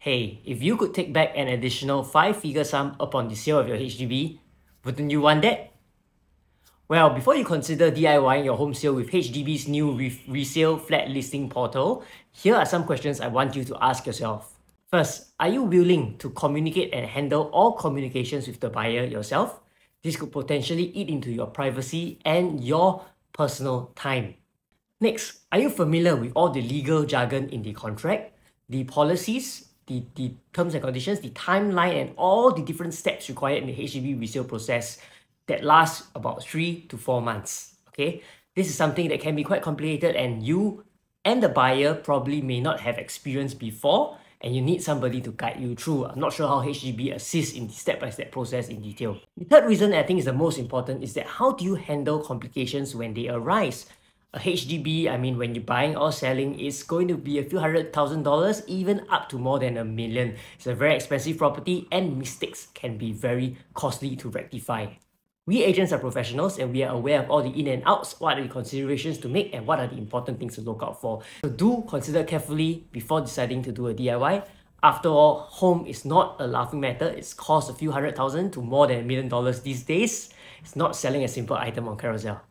Hey, if you could take back an additional 5-figure sum upon the sale of your HDB, wouldn't you want that? Well, before you consider DIYing your home sale with HDB's new resale flat listing portal, here are some questions I want you to ask yourself. First, are you willing to communicate and handle all communications with the buyer yourself? This could potentially eat into your privacy and your personal time. Next, are you familiar with all the legal jargon in the contract, the policies, the terms and conditions, the timeline, and all the different steps required in the HDB resale process that lasts about 3 to 4 months? Okay, this is something that can be quite complicated, and you and the buyer probably may not have experience before, and you need somebody to guide you through. I'm not sure how HDB assists in the step-by-step process in detail. The third reason I think is the most important is that how do you handle complications when they arise? A HDB, when you're buying or selling, is going to be a few $100,000, even up to more than $1 million. It's a very expensive property, and mistakes can be very costly to rectify. We agents are professionals, and we are aware of all the in and outs, what are the considerations to make, and what are the important things to look out for. So do consider carefully before deciding to do a DIY. After all, home is not a laughing matter. It's cost a few $100,000 to more than $1 million these days. It's not selling a simple item on Carousell.